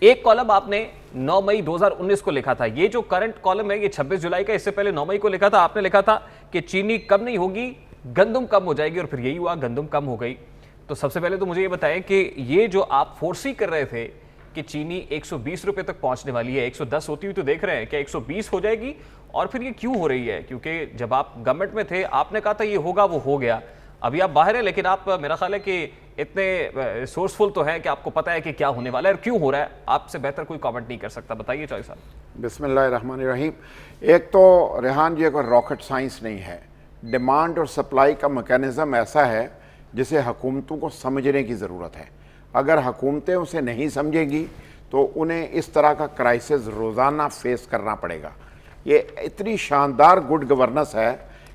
एक कॉलम आपने 9 मई 2019 को लिखा था, ये जो करंट कॉलम है ये 26 जुलाई का, इससे पहले 9 मई को लिखा था। आपने लिखा था कि चीनी कम नहीं होगी, गंदम कम हो जाएगी, और फिर यही हुआ, गंदम कम हो गई। तो सबसे पहले तो मुझे ये बताएं कि ये जो आप फोर्सी कर रहे थे कि चीनी 120 रुपए तक पहुंचने वाली है, 110 होती हुई तो देख रहे हैं, क्या 120 हो जाएगी? और फिर ये क्यों हो रही है? क्योंकि जब आप गवर्नमेंट में थे आपने कहा था ये होगा, वो हो गया। अभी आप बाहर हैं, लेकिन आप, मेरा ख्याल है कि इतने रिसोर्सफुल तो है कि आपको पता है कि क्या होने वाला है और क्यों हो रहा है। आपसे बेहतर कोई कमेंट नहीं कर सकता, बताइए चौधरी साहब। बिस्मिल्लाहिर्रहमानिर्रहीम। एक तो रेहान जी, कोई रॉकेट साइंस नहीं है। डिमांड और सप्लाई का मैकेनिज़्म ऐसा है जिसे हुकूमतों को समझने की ज़रूरत है। अगर हुकूमतें उसे नहीं समझेंगी तो उन्हें इस तरह का क्राइसिस रोज़ाना फेस करना पड़ेगा। ये इतनी शानदार गुड गवर्नेंस है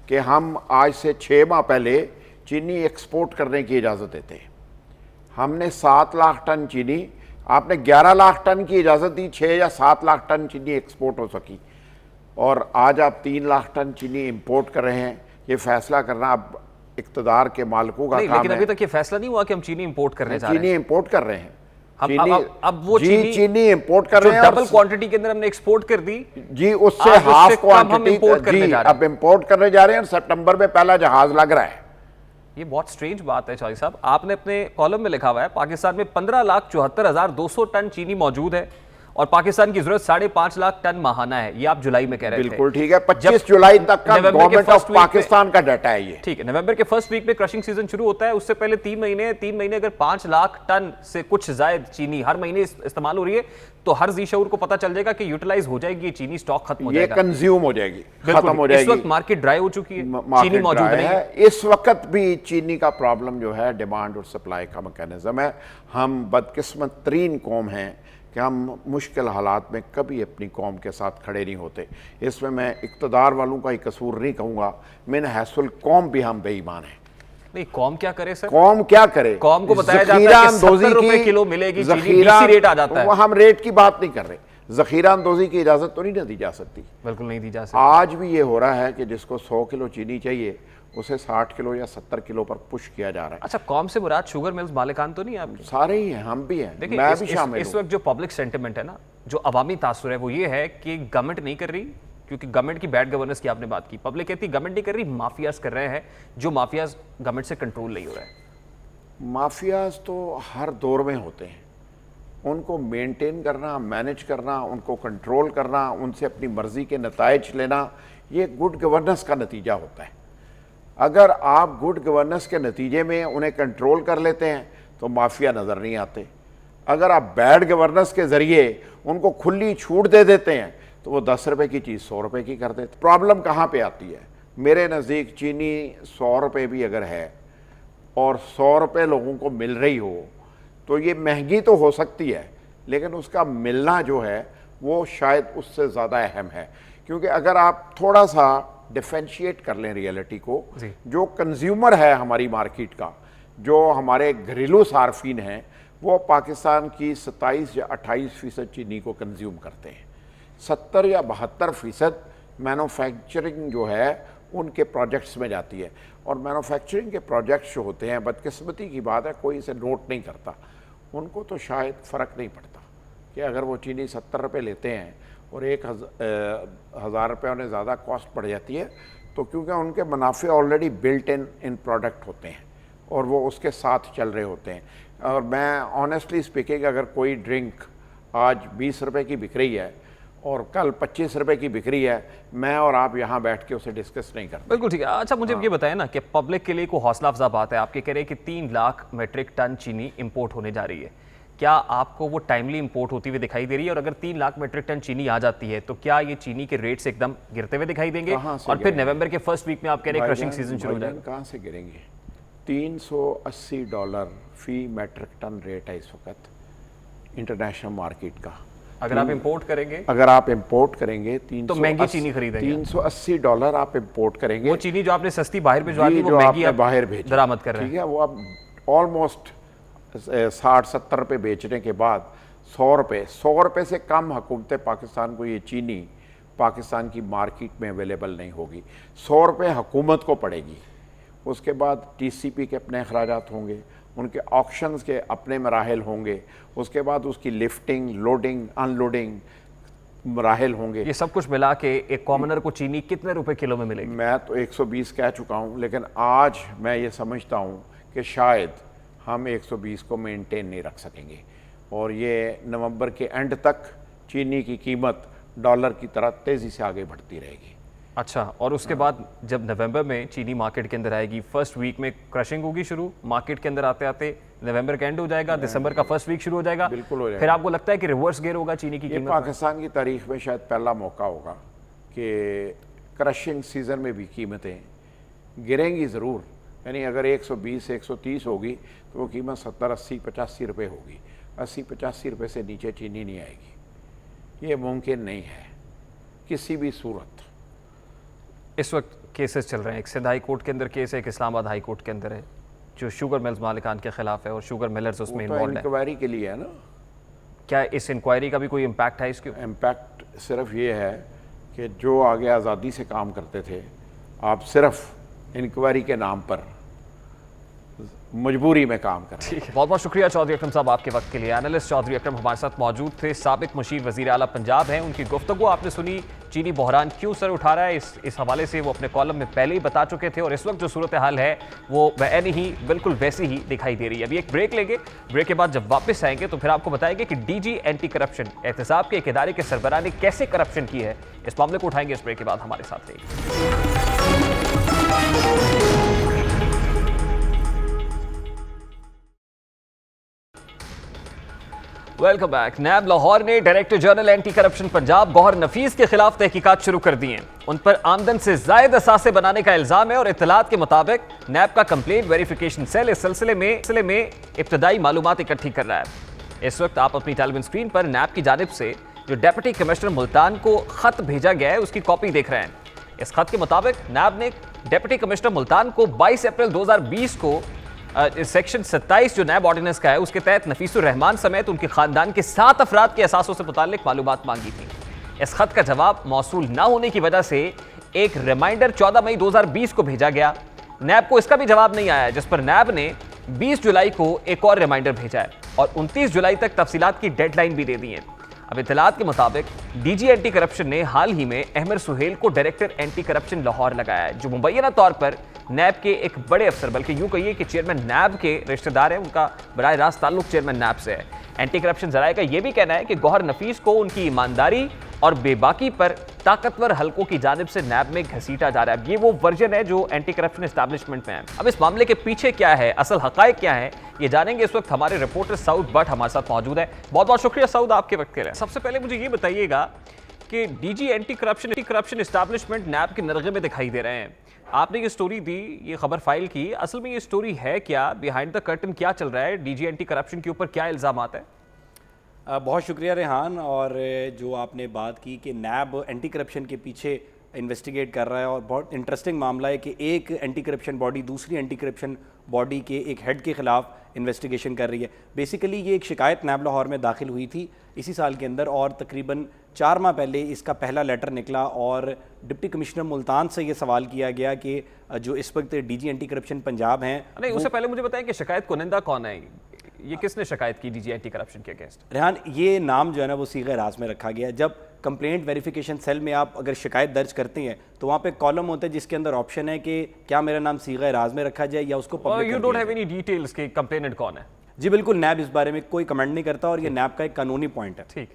कि हम आज से 6 माह पहले चीनी एक्सपोर्ट करने की इजाज़त देते हैं। हमने 7 लाख टन चीनी, आपने 11 लाख टन की इजाज़त दी, 6 या 7 लाख टन चीनी एक्सपोर्ट हो सकी, और आज आप 3 लाख टन चीनी इंपोर्ट कर रहे हैं। ये फैसला करना अब इक़्तिदार के मालिकों का काम है। लेकिन अभी तक ये फैसला नहीं हुआ कि हम चीनी इंपोर्ट करने जा रहे हैं। चीनी इंपोर्ट कर रहे हैं, अब वो चीनी इंपोर्ट कर रहे हैं, डबल क्वांटिटी के अंदर हमने एक्सपोर्ट कर दी जी, उससे हाफ क्वांटिटी जी अब इंपोर्ट करने जा रहे हैं। सितंबर में पहला जहाज लग रहा है। ये बहुत स्ट्रेंज बात है चौधरी साहब। आपने अपने कॉलम में लिखा हुआ है पाकिस्तान में 15,74,200 टन चीनी मौजूद है और पाकिस्तान की जरूरत 5.5 लाख टन माहाना है। ये आप जुलाई में कह रहे थे। बिल्कुल ठीक है, 25 जुलाई तक का गवर्नमेंट ऑफ पाकिस्तान का डाटा है ये। ठीक है, नवंबर के फर्स्ट वीक में क्रशिंग सीजन शुरू होता है, उससे पहले 3 महीने अगर 5 लाख टन से कुछ जायद चीनी हर महीने इस्तेमाल हो रही है तो हर जी शऊर को पता चल जाएगा कि यूटिलाइज हो जाएगी, चीनी स्टॉक खत्म हो जाएगा, ये कंज्यूम हो जाएगी, खत्म हो जाएगी। इस वक्त मार्केट ड्राई हो चुकी है, चीनी मौजूद नहीं है। इस वक्त भी चीनी का प्रॉब्लम जो है डिमांड और सप्लाई का मैकेनिज्म है। हम बदकिस्मत तरीन कौम हैं कि हम मुश्किल हालात में कभी अपनी कौम के साथ खड़े नहीं होते। इसमें मैं इक़्तिदार वालों का ही कसूर नहीं कहूँगा, मिन हैसुल कौम भी हम बेईमान हैं। नहीं, कौम क्या करे सर? कौम क्या करे? कौम को बताया जाता है कि 70 रुपए किलो मिलेगी चीनी, BC रेट आ जाता है। हम रेट की बात नहीं कर रहे, ज़ख़ीरा अंदोज़ी की इजाज़त तो नहीं दी जा सकती। बिल्कुल नहीं दी जा सकती। आज भी ये हो रहा है कि जिसको 100 किलो चीनी चाहिए उसे 60 किलो या 70 किलो पर पुश किया जा रहा है। अच्छा, कौम से मुराद शुगर मिल्स मालिकान तो नहीं आपकी? सारे ही हैं, हम भी हैं, मैं भी शामिल हूं। इस वक्त जो पब्लिक सेंटिमेंट है ना, जो अवामी तासुर है, वो ये है कि गवर्नमेंट नहीं कर रही, क्योंकि गवर्नमेंट की बैड गवर्नेंस की आपने बात की, पब्लिक कहती गवर्नमेंट नहीं कर रही, माफियाज कर रहे हैं, जो माफियाज गवर्नमेंट से कंट्रोल नहीं हो रहा है। माफियाज तो हर दौर में होते हैं, उनको मेंटेन करना, मैनेज करना, उनको कंट्रोल करना, उनसे अपनी मर्जी के नताइज लेना, ये गुड गवर्नेंस का नतीजा होता है। अगर आप गुड गवर्नेंस के नतीजे में उन्हें कंट्रोल कर लेते हैं तो माफिया नज़र नहीं आते। अगर आप बैड गवर्नेंस के ज़रिए उनको खुली छूट दे देते हैं तो वो 10 रुपये की चीज़ 100 रुपये की कर देते। प्रॉब्लम कहाँ पे आती है? मेरे नज़दीक चीनी 100 रुपये भी अगर है और 100 रुपये लोगों को मिल रही हो तो ये महंगी तो हो सकती है, लेकिन उसका मिलना जो है वो शायद उससे ज़्यादा अहम है। क्योंकि अगर आप थोड़ा सा डिफरेंशिएट कर लें रियलिटी को, जो कंज्यूमर है हमारी मार्केट का, जो हमारे घरेलू सार्फिन हैं, वो पाकिस्तान की 27 या 28% चीनी को कंज्यूम करते हैं। 70 या 72% मैन्युफैक्चरिंग जो है उनके प्रोजेक्ट्स में जाती है। और मैन्युफैक्चरिंग के प्रोजेक्ट्स जो होते हैं, बदकिस्मती की बात है कोई इसे नोट नहीं करता, उनको तो शायद फ़र्क नहीं पड़ता कि अगर वो चीनी 70 रुपये लेते हैं और 1000 रुपये उन्हें ज़्यादा कॉस्ट पड़ जाती है, तो क्योंकि उनके मुनाफे ऑलरेडी बिल्ट इन प्रोडक्ट होते हैं और वो उसके साथ चल रहे होते हैं। और मैं ऑनेस्टली स्पीकिंग, अगर कोई ड्रिंक आज 20 रुपये की बिक रही है और कल 25 रुपये की बिक रही है, मैं और आप यहाँ बैठ के उसे डिस्कस नहीं करते। बिल्कुल ठीक है। अच्छा, मुझे ये बताएं ना कि पब्लिक के लिए कोई हौसला अफजा बात है, आपके कह रहे हैं कि 3 लाख मेट्रिक टन चीनी इंपोर्ट होने जा रही है, क्या आपको वो टाइमली इंपोर्ट होती हुई दिखाई दे रही है? और अगर 3 लाख मेट्रिक टन चीनी आ जाती है तो क्या ये चीनी के रेट्स एकदम गिरते हुए दिखाई देंगे? और फिर नवंबर के फर्स्ट वीक में आप कह रहे हैं क्रशिंग सीजन शुरू हो जाएगा। कहाँ से गिरेंगे? $380 फी मेट्रिक टन रेट है इस वक्त इंटरनेशनल मार्केट का। अगर आप इंपोर्ट करेंगे, अगर आप इंपोर्ट करेंगे तो महंगी चीनी खरीदेंगे। $380 आप इंपोर्ट करेंगे। वो चीनी जो आपने सस्ती बाहर भिजवा दी, वो महंगी आप बाहर भेज दरामद कर रहे हैं। ठीक है, वो आप ऑलमोस्ट 60-70 रुपये बेचने के बाद 100 रुपये से कम हुकूमत पाकिस्तान को ये चीनी पाकिस्तान की मार्केट में अवेलेबल नहीं होगी। 100 रुपये हुकूमत को पड़ेगी। उसके बाद TCP के अपने अखराजात होंगे, उनके ऑक्शंस के अपने मराहल होंगे, उसके बाद उसकी लिफ्टिंग, लोडिंग, अनलोडिंग मराहल होंगे। ये सब कुछ मिला के एक कॉमनर को चीनी कितने रुपए किलो में मिलेगी? मैं तो 120 कह चुका हूँ, लेकिन आज मैं ये समझता हूँ कि शायद हम 120 को मेंटेन नहीं रख सकेंगे और ये नवंबर के एंड तक चीनी की कीमत डॉलर की तरह तेज़ी से आगे बढ़ती रहेगी। अच्छा, और उसके बाद जब नवंबर में चीनी मार्केट के अंदर आएगी, फर्स्ट वीक में क्रशिंग होगी शुरू, मार्केट के अंदर आते आते नवंबर का एंड हो जाएगा, दिसंबर का फर्स्ट वीक शुरू हो जाएगा, बिल्कुल हो जाएगा। फिर आपको लगता है कि रिवर्स गेयर होगा चीनी की कीमत? पाकिस्तान की तारीख में शायद पहला मौका होगा कि क्रशिंग सीज़न में भी कीमतें गिरेंगी ज़रूर। यानी अगर 120-130 होगी तो वो कीमत 70-80-85 रुपये होगी। 80-85 रुपये से नीचे चीनी नहीं आएगी। ये मुमकिन नहीं है किसी भी सूरत। इस वक्त केसेस चल रहे हैं, एक सिंध हाई कोर्ट के अंदर केस है, एक इस्लामाबाद हाई कोर्ट के अंदर है जो शुगर मिल्स मालिकान के खिलाफ है और शुगर मिलर्स उसमें इन्वॉल्व है। इंक्वायरी के लिए है ना। क्या इस इंक्वायरी का भी कोई इम्पैक्ट है इसके? इम्पैक्ट सिर्फ ये है कि जो आगे आज़ादी से काम करते थे, आप सिर्फ इंक्वायरी के नाम पर मजबूरी में काम कर रहे हैं। बहुत बहुत शुक्रिया चौधरी अकरम साहब आपके वक्त के लिए। एनालिस्ट चौधरी अकरम हमारे साथ मौजूद थे, साबिक मुशीर वज़ीर आला पंजाब हैं। उनकी गुफ्तगू आपने सुनी, चीनी बहरान क्यों सर उठा रहा है, इस हवाले से वो अपने कॉलम में पहले ही बता चुके थे और इस वक्त जो सूरत हाल है वो वैसे ही बिल्कुल वैसी ही दिखाई दे रही है। अभी एक ब्रेक लेंगे, ब्रेक के बाद जब वापस आएंगे तो फिर आपको बताएंगे कि DG एंटी करप्शन एहतसाब के एक इदारे के सरबराह ने कैसे करप्शन की है। इस मामले को उठाएंगे इस ब्रेक के बाद। हमारे साथ रहिए। Welcome back. नैब लाहौर ने director general anti corruption Punjab Gohar Nafees के खिलाफ तहकीकात शुरू कर दी हैं। उन पर आमदन से जायद असासे बनाने का इल्जाम है और इत्तलात के मुताबिक नैब का कंप्लेंट वेरिफिकेशन सेल इस सिलसिले में इब्तदाई मालूमात इकट्ठी कर रहा है। इस वक्त आप अपनी टेलीविजन स्क्रीन पर नैब की जानिब से जो डिप्टी कमिश्नर मुल्तान को खत भेजा गया है उसकी कॉपी देख रहे हैं। इस खत के मुताबिक नैब ने डिप्टी कमिश्नर मुल्तान को 22 अप्रैल 2020 को सेक्शन 27 जो नैब ऑर्डिनेंस का है उसके तहत नफीसुर रहमान समेत उनके खानदान के 7 अफराद के असासों से मुताल्लिक मालूमात मांगी थी। इस खत का जवाब मौसूल न होने की वजह से एक रिमाइंडर 14 मई 2020 को भेजा गया। नैब को इसका भी जवाब नहीं आया, जिस पर नैब ने 20 जुलाई को एक और रिमाइंडर भेजा है और 29 जुलाई तक तफसीलात की डेडलाइन भी दे दी है। अब इत्तलात के मुताबिक डीजी एंटी करप्शन ने हाल ही में अहमद सुहेल को डायरेक्टर एंटी करप्शन लाहौर लगाया है, जो मुबैना तौर पर नैब के एक बड़े अफसर, बल्कि यूं कहिए कि चेयरमैन नैब के रिश्तेदार हैं, उनका बराह रास्त ताल्लुक चेयरमैन नैब से है। एंटी करप्शन जराये का यह भी कहना है कि गौहर नफीस को उनकी ईमानदारी और बेबाकी पर ताकतवर हलकों की जानिब से नैब में घसीटा जा रहा है। ये वो वर्जन है जो एंटी करप्शन एस्टैब्लिशमेंट में है। अब इस मामले के पीछे क्या है, असल हकायक क्या है, ये जानेंगे इस वक्त हमारे रिपोर्टर सऊद बट हमारे साथ मौजूद है। बहुत बहुत शुक्रिया सऊद आपके वक्त के लिए। सबसे पहले मुझे ये बताइएगा कि डीजी एंटी करप्शन एस्टैब्लिशमेंट नैब के नरगे में दिखाई दे रहे हैं। आपने ये स्टोरी दी, ये खबर फाइल की, असल में ये स्टोरी है क्या, बिहाइंड द कर्टन क्या चल रहा है, डीजी एंटी करप्शन के ऊपर क्या इल्जामात है? बहुत शुक्रिया रेहान। और जो आपने बात की कि नैब एंटी करप्शन के पीछे इन्वेस्टिगेट कर रहा है, और बहुत इंटरेस्टिंग मामला है कि एक एंटी करप्शन बॉडी दूसरी एंटी करप्शन बॉडी के एक हेड के ख़िलाफ़ इन्वेस्टिगेशन कर रही है। बेसिकली ये एक शिकायत नैब लाहौर में दाखिल हुई थी इसी साल के अंदर, और तकरीबन 4 माह पहले इसका पहला लेटर निकला और डिप्टी कमिश्नर मुल्तान से ये सवाल किया गया कि जो इस वक्त डीजी एंटी करप्शन पंजाब हैं। नहीं, उससे पहले मुझे बताएं कि शिकायत कुनिंदा कौन है, ये किसने शिकायत की डीजी एंटी करप्शन के अगेंस्ट? रेहान, ये नाम जो है ना वो सीगे राज में रखा गया। जब कंप्लेंट वेरिफिकेशन सेल में आप अगर शिकायत दर्ज करते हैं तो वहाँ पे कॉलम होता है जिसके अंदर ऑप्शन है कि क्या मेरा नाम सीगे राज में रखा जाए या उसको public. You don't have any details कि कंप्लेनेंट कौन है? जी बिल्कुल, नैब इस बारे में कोई कमेंट नहीं करता और ये नैब का एक कानूनी पॉइंट है। ठीक।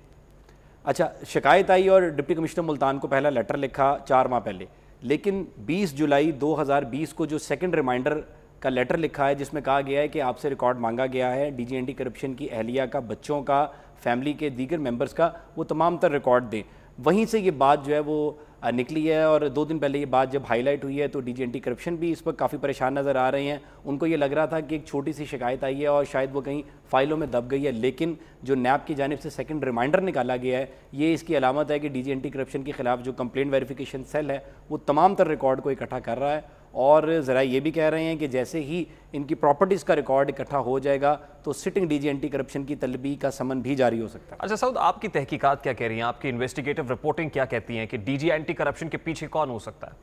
अच्छा, शिकायत आई और डिप्टी कमिश्नर मुल्तान को पहला लेटर लिखा 4 माह पहले, लेकिन 20 जुलाई 2020 को जो सेकंड रिमाइंडर का लेटर लिखा है जिसमें कहा गया है कि आपसे रिकॉर्ड मांगा गया है डीजी एंटी करप्शन की अहलिया का, बच्चों का, फैमिली के दीगर मेंबर्स का, वो तमाम तर रिकॉर्ड दें। वहीं से ये बात जो है वो निकली है और 2 दिन पहले ये बात जब हाईलाइट हुई है तो डीजी एंटी करप्शन भी इस पर काफ़ी परेशान नज़र आ रहे हैं। उनको ये लग रहा था कि एक छोटी सी शिकायत आई है और शायद वो कहीं फ़ाइलों में दब गई है, लेकिन जो नैब की जानिब से सेकंड रिमाइंडर निकाला गया है ये इसकी अलामत है कि डीजी एंटी करप्शन के खिलाफ जो कंप्लेंट वेरिफिकेशन सेल है वो तमाम तर रिकॉर्ड को इकट्ठा कर रहा है। और ज़रा ये भी कह रहे हैं कि जैसे ही इनकी प्रॉपर्टीज़ का रिकॉर्ड इकट्ठा हो जाएगा तो सिटिंग डीजी एंटी करप्शन की तलबी का समन भी जारी हो सकता है। अच्छा सऊद, आपकी तहकीकात क्या कह रही हैं, आपकी इन्वेस्टिगेटिव रिपोर्टिंग क्या कहती हैं कि डीजी एंटी करप्शन के पीछे कौन हो सकता है?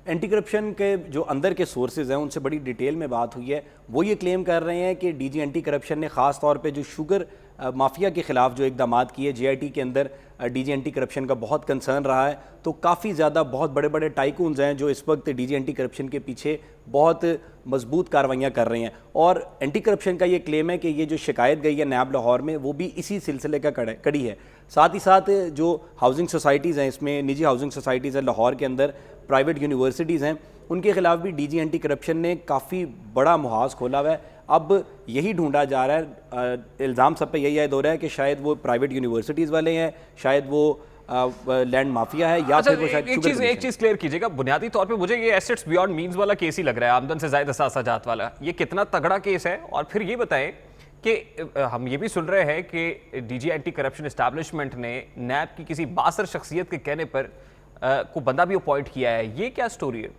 एंटी करप्शन के जो अंदर के सोर्सेज हैं उनसे बड़ी डिटेल में बात हुई है। वो ये क्लेम कर रहे हैं कि डीजी एंटी करप्शन ने ख़ास तौर पे जो शुगर माफिया के ख़िलाफ़ जो इकदाम किए, जेआईटी के अंदर डीजी एंटी करप्शन का बहुत कंसर्न रहा है, तो काफ़ी ज़्यादा बहुत बड़े बड़े टाइकून्स हैं जो इस वक्त डीजी एंटी करप्शन के पीछे बहुत मजबूत कार्रवाइयाँ कर रहे हैं। और एंटी करप्शन का ये क्लेम है कि ये जो शिकायत गई है नैब लाहौर में वो भी इसी सिलसिले का कड़ी है। साथ ही साथ जो हाउसिंग सोसाइटीज़ हैं, इसमें निजी हाउसिंग सोसाइटीज़ हैं लाहौर के अंदर, प्राइवेट यूनिवर्सिटीज़ हैं, उनके खिलाफ भी डीजी एंटी करप्शन ने काफ़ी बड़ा मुहाज खोला हुआ है। अब यही ढूंढा जा रहा है, इल्ज़ाम सब पे यही आयद हो रहा है कि शायद वो प्राइवेट यूनिवर्सिटीज़ वाले हैं, शायद वो लैंड माफिया है, या फिर वो शायद एक चीज़ क्लियर कीजिएगा। बुनियादी तौर पे मुझे ये एसेट्स बियॉन्ड मीन्स वाला केस ही लग रहा है, आमदन से ज़ायद असाजात वाला। ये कितना तगड़ा केस है? और फिर ये बताएं कि हम ये भी सुन रहे हैं कि डीजी एंटी करप्शन एस्टैब्लिशमेंट ने नैब की किसी बासर शख्सियत के कहने पर को बंदा भी अपॉइंट किया है। ये क्या स्टोरी है?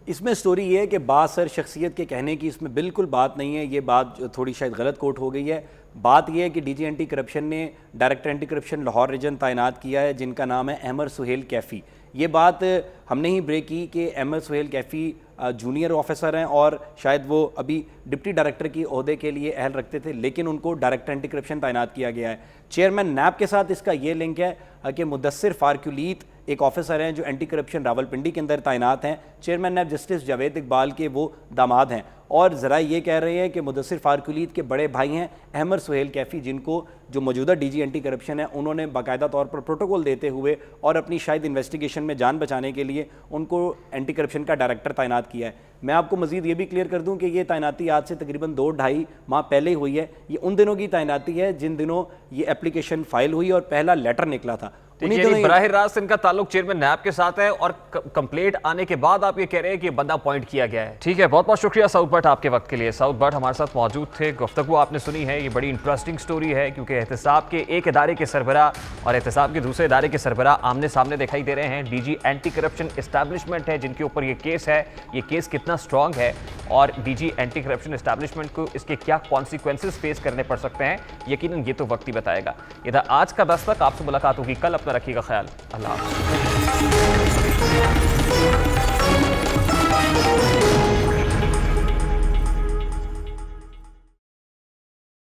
इसमें स्टोरी ये है कि बासर शख्सियत के कहने की इसमें बिल्कुल बात नहीं है, ये बात थोड़ी शायद गलत कोट हो गई है। बात यह है कि डीजी एंटी करप्शन ने director anti corruption Lahore region तैनात किया है जिनका नाम है अहमद सुहेल कैफ़ी। ये बात हमने ही ब्रेक की कि अहमद सुहेल कैफ़ी जूनियर ऑफिसर हैं और शायद वो अभी डिप्टी डायरेक्टर की ओहदे के लिए अहल रखते थे, लेकिन उनको डायरेक्टर एंटी करप्शन तैनात किया गया है। चेयरमैन नैब के साथ इसका ये लिंक है कि मुदस्सिर फारकुलीत एक ऑफिसर हैं जो एंटी करप्शन रावलपिंडी के अंदर तैनात हैं। Chairman NAB justice Javed Iqbal के वो दामाद हैं। और ज़रा ये कह रहे हैं कि मुदस्सिर फारकुलीत के बड़े भाई हैं अहमद सुहेल कैफ़ी, जिनको जो मौजूदा डीजी एंटी करप्शन है उन्होंने बाकायदा तौर पर प्रोटोकॉल देते हुए और अपनी शायद इन्वेस्टिगेशन में जान बचाने के लिए उनको एंटी करप्शन का डायरेक्टर तैनात किया है। मैं आपको मज़ीद ये भी क्लियर कर दूं कि ये तैनाती आज से तकरीबन 2-2.5 माह पहले हुई है। ये उन दिनों की तैनाती है जिन दिनों ये एप्लीकेशन फाइल हुई और पहला लेटर निकला था। बराह रास्त इनका ताल्लुक चेयरमैन नैब के साथ है और कंप्लेंट आने के बाद आप ये कह रहे हैं कि बंदा अपॉइंट किया गया है। ठीक है, बहुत बहुत शुक्रिया सऊद भट्ट आपके वक्त के लिए। सऊद भट्ट हमारे साथ मौजूद थे, गुफ्तगू आपने सुनी है। ये बड़ी इंटरेस्टिंग स्टोरी है क्योंकि एहतसाब के एक इदारे के सरबराह और एहतसाब के दूसरे इदारे के सरबराह आमने सामने दिखाई दे रहे हैं। डीजी एंटी करप्शन एस्टैब्लिशमेंट है जिनके ऊपर ये केस है, ये केस कितना स्ट्रॉन्ग है और डीजी एंटी करप्शन एस्टैब्लिशमेंट को इसके क्या कॉन्सिक्वेंसेस फेस करने पड़ सकते हैं, यकीनन ये तो वक्त ही बताएगा। ये था आज का दस्तक, आपसे मुलाकात होगी कल, अपना रखिएगा ख्याल। अल्लाह हाफ़िज़।